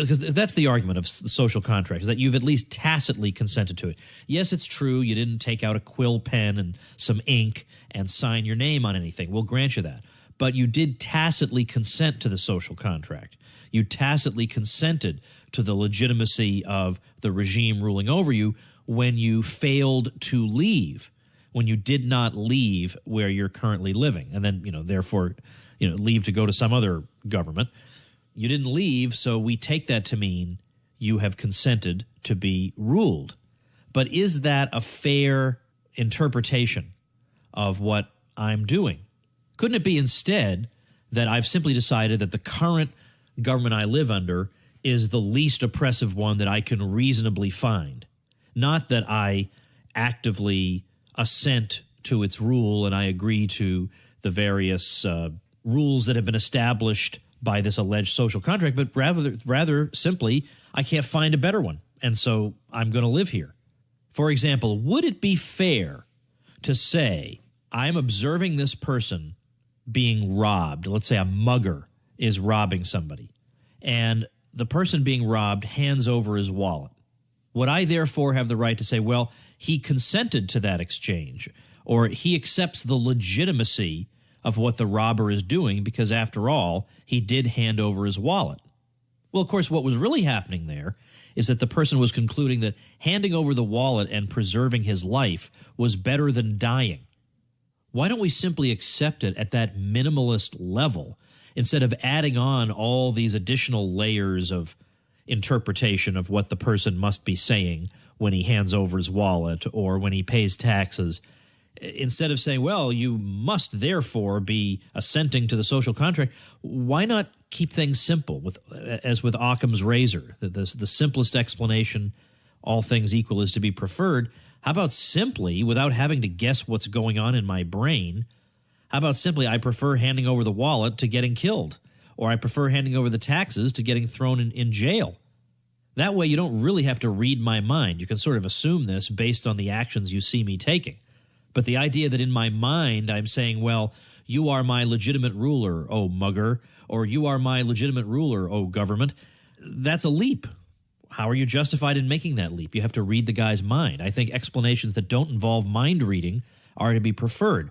Because that's the argument of the social contract, is that you've at least tacitly consented to it. Yes, it's true you didn't take out a quill pen and some ink and sign your name on anything. We'll grant you that. But you did tacitly consent to the social contract. You tacitly consented to the legitimacy of the regime ruling over you when you failed to leave, when you did not leave where you're currently living, and then, therefore, leave to go to some other government. You didn't leave, so we take that to mean you have consented to be ruled. But is that a fair interpretation of what I'm doing? Couldn't it be instead that I've simply decided that the current government I live under is the least oppressive one that I can reasonably find? Not that I actively assent to its rule and I agree to the various rules that have been established by this alleged social contract, but rather simply, I can't find a better one, and so I'm going to live here. For example, would it be fair to say I'm observing this person being robbed? Let's say a mugger is robbing somebody, and the person being robbed hands over his wallet. Would I therefore have the right to say, well, he consented to that exchange, or he accepts the legitimacy of what the robber is doing because, after all, he did hand over his wallet? Well, of course, what was really happening there is that the person was concluding that handing over the wallet and preserving his life was better than dying. Why don't we simply accept it at that minimalist level instead of adding on all these additional layers of interpretation of what the person must be saying when he hands over his wallet or when he pays taxes? Instead of saying, well, you must therefore be assenting to the social contract, why not keep things simple, as with Occam's razor? The simplest explanation, all things equal, is to be preferred. How about simply, without having to guess what's going on in my brain, how about simply, I prefer handing over the wallet to getting killed, or I prefer handing over the taxes to getting thrown in jail? That way you don't really have to read my mind. You can sort of assume this based on the actions you see me taking. But the idea that in my mind I'm saying, well, you are my legitimate ruler, oh mugger, or you are my legitimate ruler, oh government, that's a leap. How are you justified in making that leap? You have to read the guy's mind. I think explanations that don't involve mind reading are to be preferred.